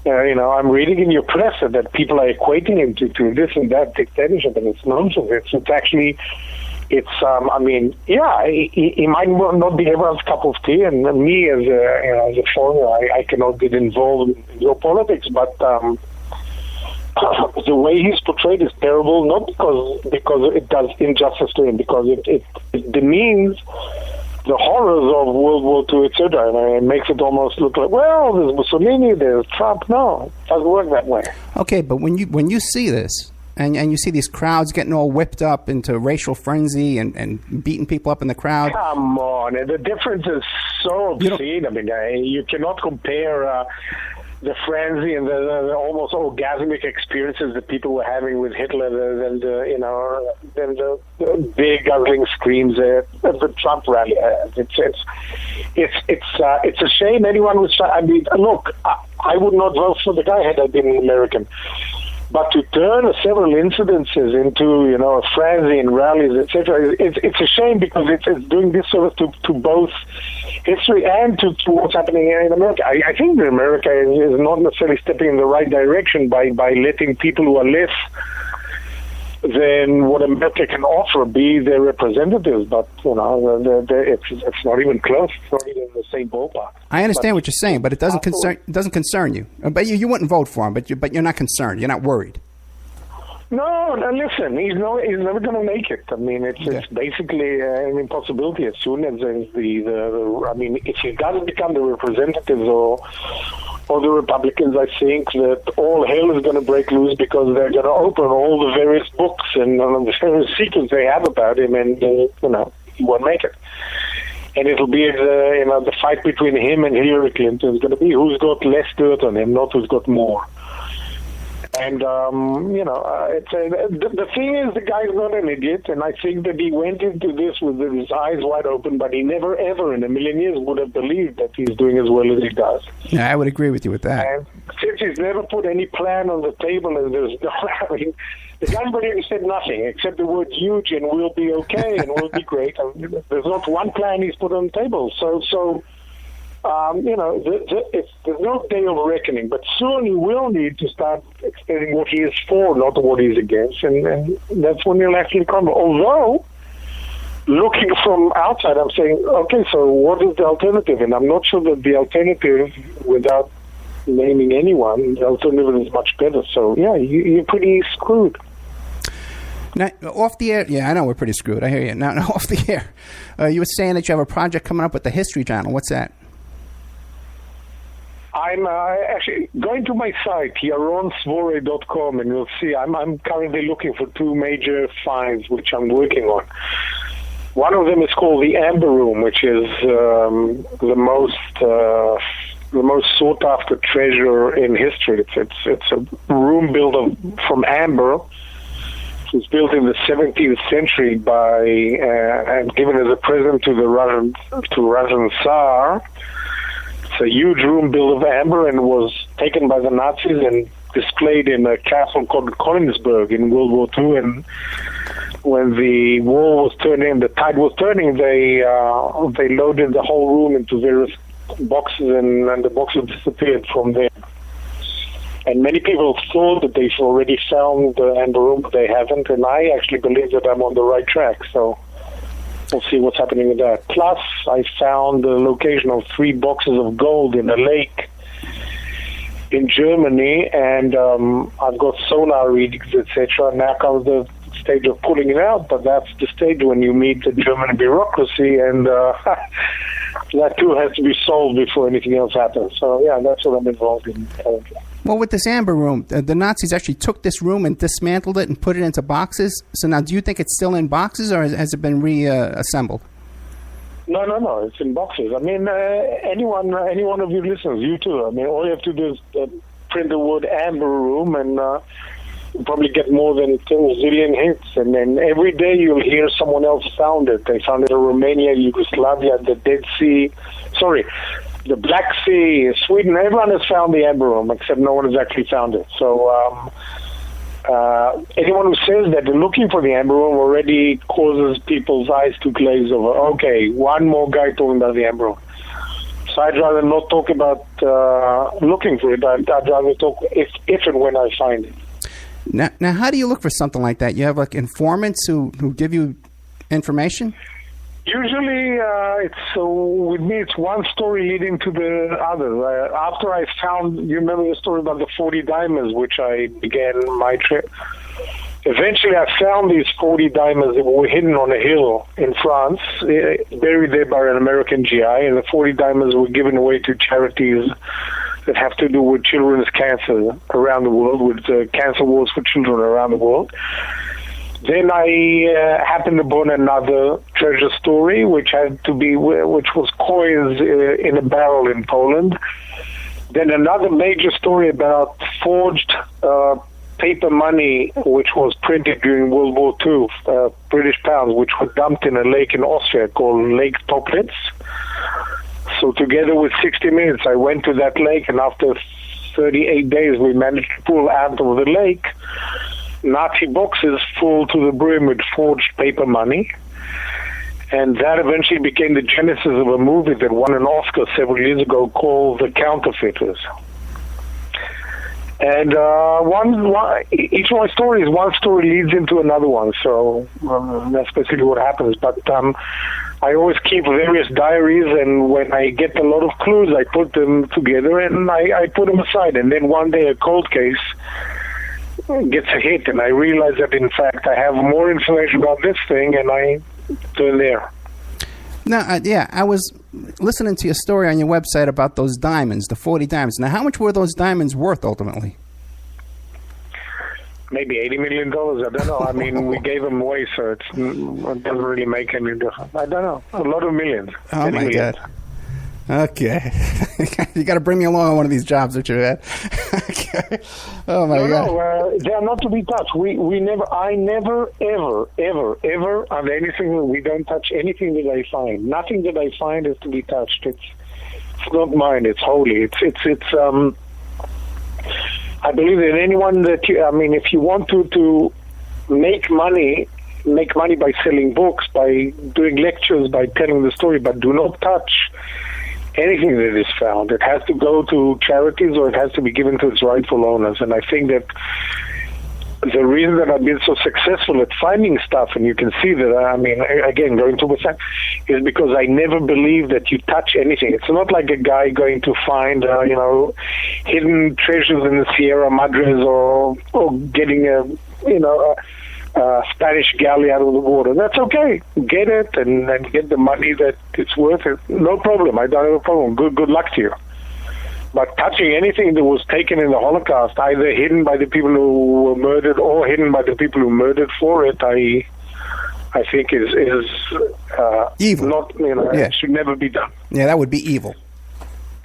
I'm reading in your press that people are equating him to this and that dictatorship, and it's nonsense. It's actually... he might not be everyone's cup of tea, and me as a foreigner, I cannot get involved in your politics, but the way he's portrayed is terrible, not because it does injustice to him, because it demeans the horrors of World War II, etc. And it makes it almost look like, well, there's Mussolini, there's Trump. No, it doesn't work that way. Okay, but when you see this, and you see these crowds getting all whipped up into racial frenzy and beating people up in the crowd. Come on, the difference is so obscene. I mean, you cannot compare the frenzy and the almost orgasmic experiences that people were having with Hitler and the big guzzling screams at the Trump rally. It's a shame anyone was. I mean, look, I would not vote for the guy had I been American. But to turn several incidences into, a frenzy and rallies, etc., it's a shame because it's doing this service to both history and to what's happening here in America. I think that America is not necessarily stepping in the right direction by letting people who are less than what America can offer be their representatives, but it's not even close. It's not even in the same ballpark. I understand what you're saying, but it doesn't concern you. But you wouldn't vote for him, but you're not concerned. You're not worried. No, listen, he's never going to make it. I mean, it's basically an impossibility as soon as there's if he doesn't become the representatives or the Republicans, I think that all hell is going to break loose because they're going to open all the various books and the various secrets they have about him, and he won't make it. And it'll be the fight between him and Hillary Clinton is going to be who's got less dirt on him, not who's got more. And, the thing is, the guy's not an idiot, and I think that he went into this with his eyes wide open, but he never, ever in a million years would have believed that he's doing as well as he does. Yeah, I would agree with you with that. And since he's never put any plan on the table, and there's no, the guy really said nothing except the word huge and we'll be okay and we'll be great. There's not one plan he's put on the table. So there's no day of reckoning, but soon he will need to start explaining what he is for, not what he's against, and that's when he'll actually come. Although, looking from outside, I'm saying, okay, so what is the alternative? And I'm not sure that the alternative, without naming anyone, the alternative is much better. So, yeah, you're pretty screwed. Now, off the air, yeah, I know we're pretty screwed. I hear you. Now off the air, you were saying that you have a project coming up with the History Channel. What's that? I'm actually going to my site, yaronsvoray.com, and you'll see I'm currently looking for two major finds which I'm working on. One of them is called the Amber Room, which is the most sought after treasure in history. It's a room built from amber. It was built in the 17th century and given as a present to the Russian Tsar. It's a huge room built of amber and was taken by the Nazis and displayed in a castle called Königsberg in World War II. And when the war was turning, the tide was turning, they loaded the whole room into various boxes, and the boxes disappeared from there. And many people thought that they've already found the amber room, but they haven't. And I actually believe that I'm on the right track. So we'll see what's happening with that. Plus, I found the location of 3 boxes of gold in a lake in Germany, and I've got sonar readings, etc. Now comes the stage of pulling it out, but that's the stage when you meet the German bureaucracy, and that too has to be solved before anything else happens. So, yeah, that's what I'm involved in currently. Well, with this Amber Room, the Nazis actually took this room and dismantled it and put it into boxes. So now, do you think it's still in boxes, or has it been reassembled? No, it's in boxes. I mean, any one of you listeners, you too. I mean, all you have to do is print the word Amber Room, and you'll probably get more than 10 zillion hits. And then every day you'll hear someone else found it. They found it in Romania, Yugoslavia, the Black Sea, Sweden. Everyone has found the Amber Room, except no one has actually found it. So anyone who says that they're looking for the Amber Room already causes people's eyes to glaze over. Okay, one more guy talking about the Amber Room. So I'd rather not talk about looking for it. I'd rather talk if and when I find it. Now, how do you look for something like that? You have like informants who give you information? Usually, with me, it's one story leading to the other. After I found, you remember the story about the 40 diamonds, which I began my trip. Eventually, I found these 40 diamonds that were hidden on a hill in France, buried there by an American GI, and the 40 diamonds were given away to charities that have to do with children's cancer around the world, with cancer wars for children around the world. Then I happened upon another treasure story, which was coins in a barrel in Poland. Then another major story about forged paper money, which was printed during World War II, British pounds, which were dumped in a lake in Austria called Lake Toplitz. So together with 60 Minutes, I went to that lake, and after 38 days, we managed to pull out of the lake Nazi boxes full to the brim with forged paper money. And that eventually became the genesis of a movie that won an Oscar several years ago called The Counterfeiters. And each of my stories, one story leads into another one. So that's basically what happens. But I always keep various diaries, and when I get a lot of clues, I put them together and I put them aside. And then one day a cold case gets a hit, and I realize that, in fact, I have more information about this thing, and I turn there. Now, I was listening to your story on your website about those diamonds, the 40 diamonds. Now, how much were those diamonds worth ultimately? Maybe $80 million. I don't know. I mean, we gave them away, so it doesn't really make any difference. I don't know. A lot of millions. Oh, my God. Okay. You got to bring me along on one of these jobs that you had. Okay. Oh, my God. No, they are not to be touched. I never, ever, under anything, we don't touch anything that I find. Nothing that I find is to be touched. It's not mine. It's holy. I believe that anyone that if you want to make money by selling books, by doing lectures, by telling the story, but do not touch anything that is found. It has to go to charities, or it has to be given to its rightful owners. And I think that the reason that I've been so successful at finding stuff, and you can see that, again, going to what's that, is because I never believe that you touch anything. It's not like a guy going to find, hidden treasures in the Sierra Madres, or getting a Spanish galley out of the water. That's okay. Get it and get the money that it's worth it. No problem. I don't have a problem. Good luck to you. But touching anything that was taken in the Holocaust, either hidden by the people who were murdered or hidden by the people who murdered for it, I think is evil. Not, it should never be done. Yeah, that would be evil.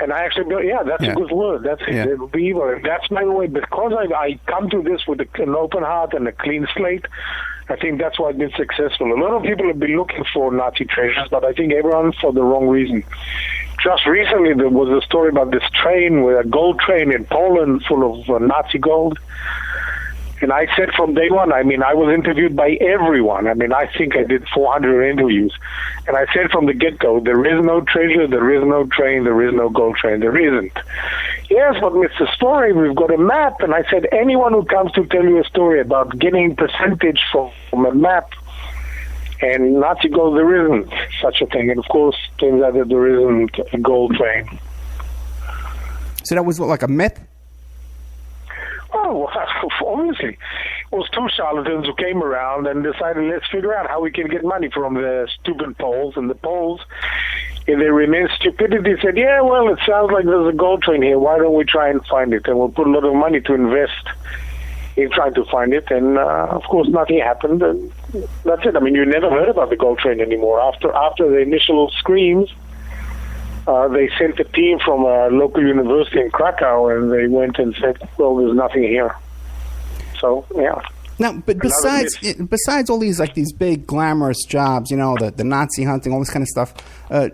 And I actually, that's a good word. That's it. It would be evil. And that's my way. Because I come to this with an open heart and a clean slate, I think that's why I've been successful. A lot of people have been looking for Nazi treasures, but I think everyone for the wrong reason. Just recently, there was a story about this train, with a gold train in Poland full of Nazi gold. And I said from day one, I was interviewed by everyone. I think I did 400 interviews. And I said from the get-go, there is no treasure, there is no train, there is no gold train. There isn't. Yes, but Mr. Story, we've got a map. And I said, anyone who comes to tell you a story about getting percentage from a map and Nazi gold, there isn't such a thing. And of course, turns out that there isn't a gold train. So that was like a myth? Oh, obviously. It was two charlatans who came around and decided, let's figure out how we can get money from the stupid Poles. And the Poles, in their immense stupidity, said, yeah, well, it sounds like there's a gold train here. Why don't we try and find it? And we'll put a lot of money to invest in trying to find it. And, of course, nothing happened. And that's it. You never heard about the gold train anymore. After the initial screams, they sent a team from a local university in Krakow, and they went and said, well, there's nothing here. So, yeah. Now, but besides all these these big glamorous jobs, the Nazi hunting, all this kind of stuff,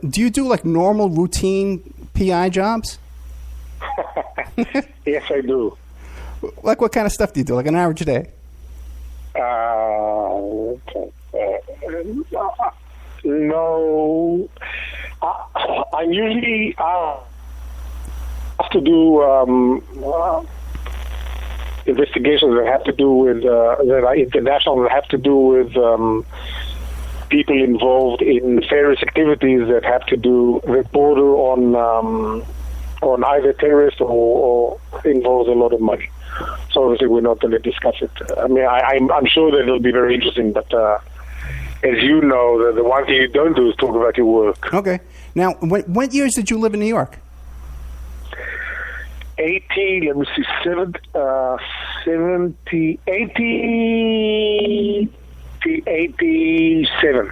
do you do normal routine PI jobs? Yes, I do. Like what kind of stuff do you do? Like an average day? No. I'm usually have to do investigations that have to do with international, that have to do with people involved in various activities that have to do that border on either terrorist or involves a lot of money. So obviously we're not going to discuss it. I'm sure that it'll be very interesting, but as you know, the one thing you don't do is talk about your work. Okay. Now, what years did you live in New York? 80 to 87.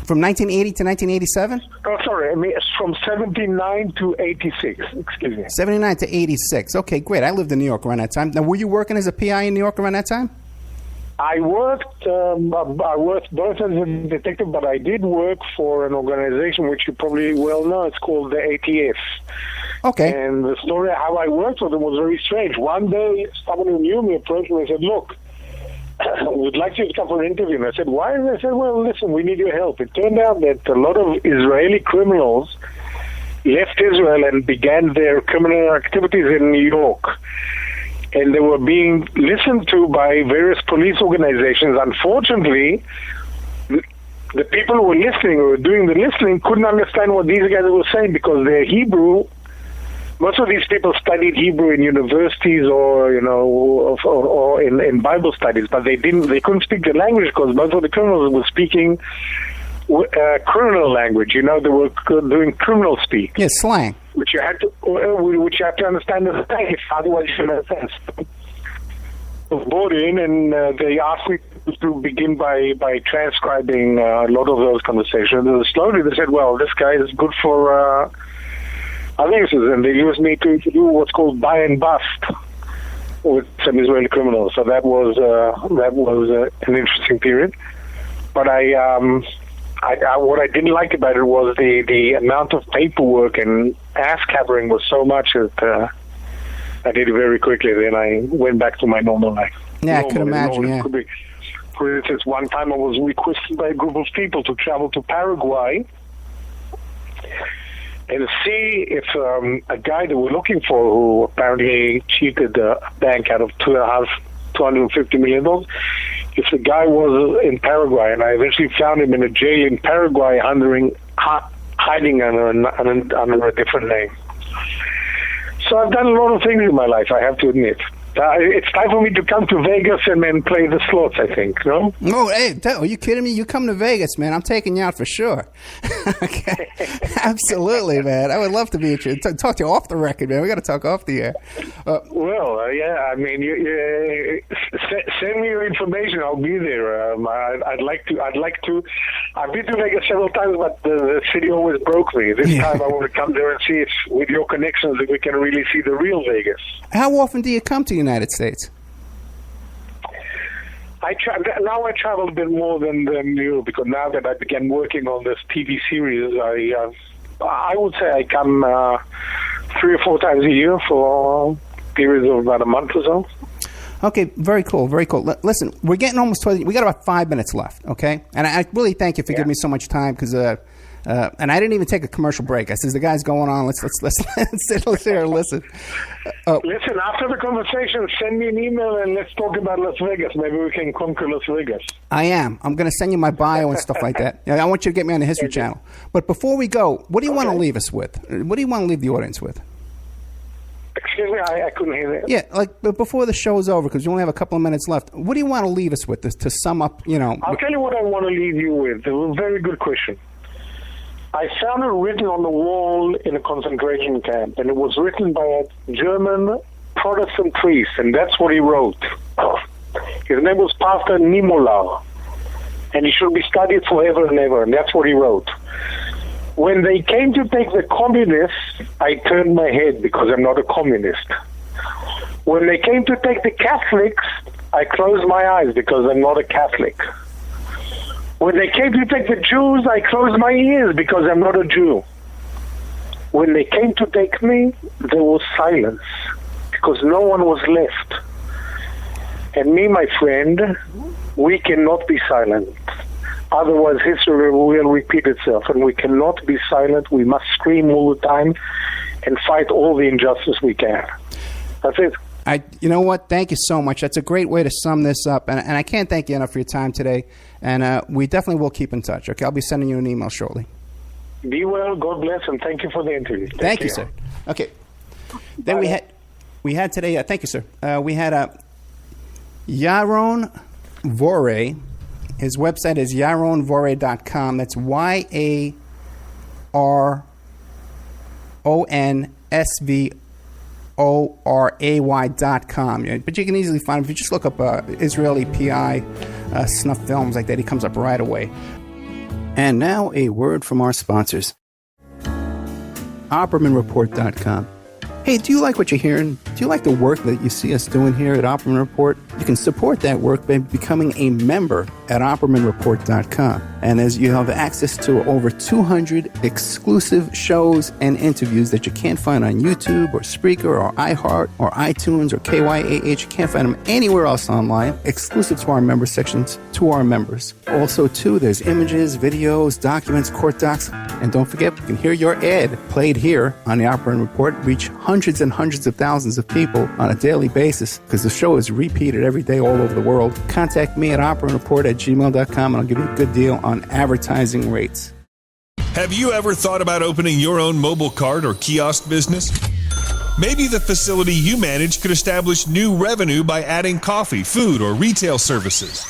From 1980 to 1987? Oh, sorry. It's from 79 to 86. Excuse me. 79 to 86. Okay, great. I lived in New York around that time. Now, were you working as a PI in New York around that time? I worked both as a detective, but I did work for an organization which you probably well know. It's called the ATF. Okay. And the story how I worked with them was very strange. One day, someone who knew me approached me and said, look, we'd like you to come for an interview. And I said, why? And I said, well, listen, we need your help. It turned out that a lot of Israeli criminals left Israel and began their criminal activities in New York. And they were being listened to by various police organizations. Unfortunately, the people who were listening, who were doing the listening, couldn't understand what these guys were saying because their Hebrew, most of these people studied Hebrew in universities or in Bible studies, but they couldn't speak the language because most of the criminals were speaking criminal language. They were doing criminal speak. Yeah, slang. Which you have to understand the slang, otherwise you shouldn't have sense. I was brought in and they asked me to begin by transcribing a lot of those conversations. And slowly they said, well, this guy is good for audiences, and they used me to do what's called buy and bust with some Israeli criminals. So that was an interesting period. But what I didn't like about it was the amount of paperwork and ass covering was so much that I did it very quickly. Then I went back to my normal life. Yeah, I could imagine, yeah. For instance, one time I was requested by a group of people to travel to Paraguay and see if a guy they were looking for, who apparently cheated a bank out of $250 million, if the guy was in Paraguay. And I eventually found him in a jail in Paraguay hiding under a different name. So I've done a lot of things in my life, I have to admit. It's time for me to come to Vegas and then play the slots, I think, no? Oh, hey, are you kidding me? You come to Vegas, man. I'm taking you out for sure. Okay. Absolutely, man. I would love to meet you. Talk to you off the record, man. We got to talk off the air. Yeah, I mean, send me your information. I'll be there. I'd like to. I've been to Vegas several times, but the city always broke me. This time I want to come there and see if, with your connections, if we can really see the real Vegas. How often do you come to the United States? Now I travel a bit more than you, because now that I began working on this TV series, I would say I come 3 or 4 times a year for periods of about a month or so. Okay, very cool, very cool. Listen, we're getting almost to, we got about 5 minutes left, okay? And I really thank you for giving me so much time, because and I didn't even take a commercial break. I says, the guy's going on. Let's sit here and listen. Listen, after the conversation, send me an email and let's talk about Las Vegas. Maybe we can conquer Las Vegas. I'm going to send you my bio and stuff like that. I want you to get me on the History Channel. But before we go, what do you want to leave us with? What do you want to leave the audience with? Excuse me, I couldn't hear that. Yeah, but before the show is over, because we only have a couple of minutes left, what do you want to leave us with to sum up, I'll tell you what I want to leave you with. A very good question. I found it written on the wall in a concentration camp, and it was written by a German Protestant priest, and that's what he wrote. His name was Pastor Niemöller, and he should be studied forever and ever, and that's what he wrote. When they came to take the communists, I turned my head because I'm not a communist. When they came to take the Catholics, I closed my eyes because I'm not a Catholic. When they came to take the Jews, I closed my ears because I'm not a Jew. When they came to take me, there was silence because no one was left. And me, my friend, we cannot be silent. Otherwise, history will repeat itself, and we cannot be silent. We must scream all the time and fight all the injustice we can. That's it. You know what? Thank you so much. That's a great way to sum this up, and I can't thank you enough for your time today. And we definitely will keep in touch. Okay, I'll be sending you an email shortly. Be well. God bless, and thank you for the interview. Thank you, sir. Okay. Then we had today. Thank you, sir. We had Yaron Svoray. His website is yaronvoray.com. That's YARONSVORAY.com. But you can easily find him if you just look up Israeli PI snuff films like that. He comes up right away. And now a word from our sponsors. OppermanReport.com. Hey, do you like what you're hearing? Do If you like the work that you see us doing here at Opperman Report, you can support that work by becoming a member at OppermanReport.com. And as you have access to over 200 exclusive shows and interviews that you can't find on YouTube or Spreaker or iHeart or iTunes or KYAH, you can't find them anywhere else online, exclusive to our member sections, to our members. Also, too, there's images, videos, documents, court docs, and don't forget, you can hear your ad played here on the Opperman Report, reach hundreds and hundreds of thousands of people on a daily basis because the show is repeated every day all over the world. Contact me at oppermanreport@gmail.com and I'll give you a good deal on advertising rates. Have you ever thought about opening your own mobile cart or kiosk business? Maybe the facility you manage could establish new revenue by adding coffee, food, or retail services.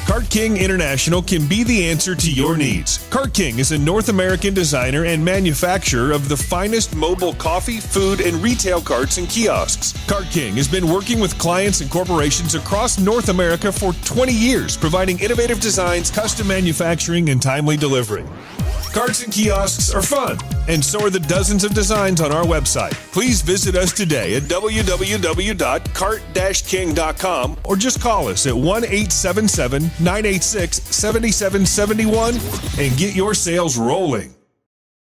Cart King International can be the answer to your needs. Cart King is a North American designer and manufacturer of the finest mobile coffee, food, and retail carts and kiosks. Cart King has been working with clients and corporations across North America for 20 years, providing innovative designs, custom manufacturing, and timely delivery. Carts and kiosks are fun, and so are the dozens of designs on our website. Please visit us today at www.cart-king.com or just call us at 1-877-986-7771 and get your sales rolling.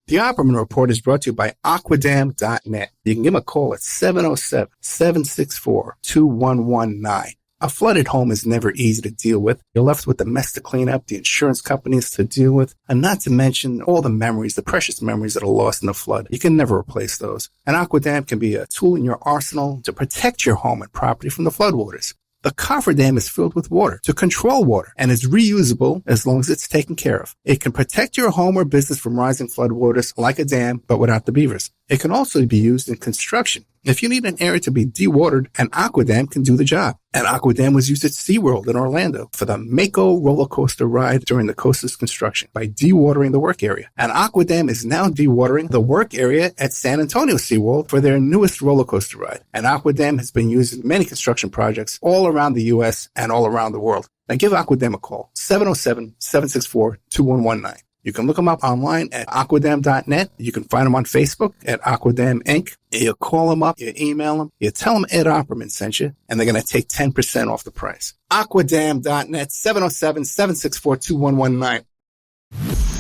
The Opperman Report is brought to you by Aquadam.net. You can give them a call at 707-764-2119. A flooded home is never easy to deal with. You're left with the mess to clean up, the insurance companies to deal with, and not to mention all the memories, the precious memories that are lost in the flood. You can never replace those. And Aquadam can be a tool in your arsenal to protect your home and property from the floodwaters. The cofferdam is filled with water to control water and is reusable as long as it's taken care of. It can protect your home or business from rising floodwaters like a dam, but without the beavers. It can also be used in construction. If you need an area to be dewatered, an Aquadam can do the job. An Aquadam was used at SeaWorld in Orlando for the Mako roller coaster ride during the coaster's construction by dewatering the work area. An Aquadam is now dewatering the work area at San Antonio SeaWorld for their newest roller coaster ride. An Aquadam has been used in many construction projects all around the U.S. and all around the world. Now give Aquadam a call, 707-764-2119. You can look them up online at aquadam.net. You can find them on Facebook at Aquadam Inc. You call them up, you email them, you tell them Ed Opperman sent you, and they're going to take 10% off the price. Aquadam.net, 707-764-2119.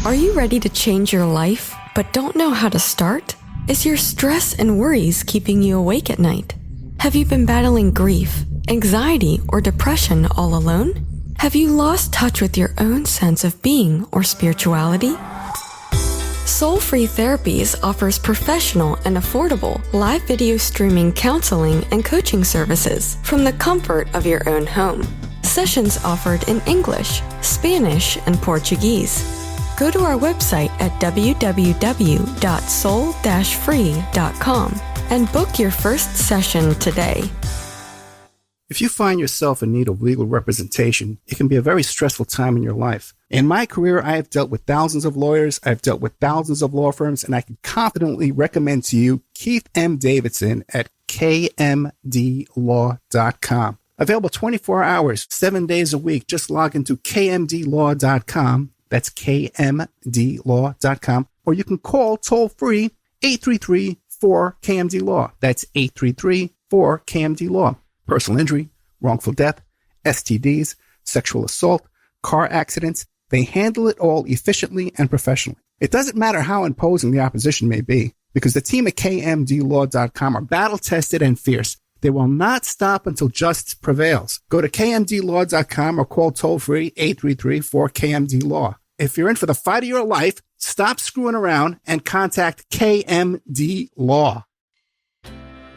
Are you ready to change your life, but don't know how to start? Is your stress and worries keeping you awake at night? Have you been battling grief, anxiety, or depression all alone? Have you lost touch with your own sense of being or spirituality? Soul Free Therapies offers professional and affordable live video streaming counseling and coaching services from the comfort of your own home. Sessions offered in English, Spanish, and Portuguese. Go to our website at www.soul-free.com and book your first session today. If you find yourself in need of legal representation, it can be a very stressful time in your life. In my career, I have dealt with thousands of lawyers, I've dealt with thousands of law firms, and I can confidently recommend to you Keith M. Davidson at kmdlaw.com. Available 24 hours, 7 days a week. Just log into kmdlaw.com. That's kmdlaw.com. Or you can call toll-free 833-4KMD-LAW. That's 833-4KMD-LAW. Personal injury, wrongful death, STDs, sexual assault, car accidents, they handle it all efficiently and professionally. It doesn't matter how imposing the opposition may be, because the team at kmdlaw.com are battle-tested and fierce. They will not stop until justice prevails. Go to kmdlaw.com or call toll-free 833-4KMD-LAW. If you're in for the fight of your life, stop screwing around and contact KMD Law.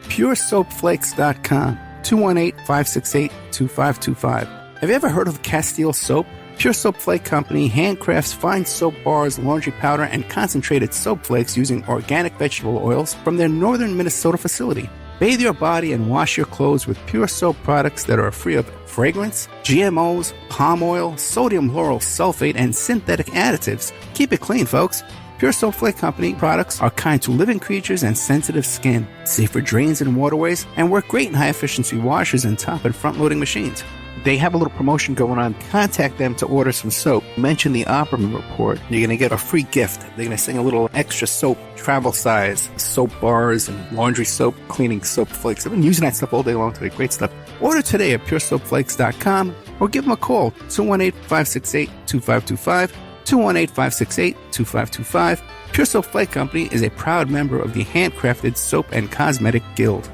PureSoapFlakes.com. 218-568-2525. Have you ever heard of Castile Soap? Pure Soap Flake Company handcrafts fine soap bars, laundry powder, and concentrated soap flakes using organic vegetable oils from their northern Minnesota facility. Bathe your body and wash your clothes with Pure Soap products that are free of fragrance, GMOs, palm oil, sodium lauryl sulfate, and synthetic additives. Keep it clean, folks. Pure Soap Flake Company products are kind to living creatures and sensitive skin, safe for drains and waterways, and work great in high-efficiency washers and top and front-loading machines. They have a little promotion going on. Contact them to order some soap. Mention the Opperman Report. You're going to get a free gift. They're going to send a little extra soap, travel size, soap bars and laundry soap, cleaning soap flakes. I've been using that stuff all day long today. Great stuff. Order today at puresoapflakes.com or give them a call, 218-568-2525, 218-568-2525. Pure Soap Flake Company is a proud member of the Handcrafted Soap and Cosmetic Guild.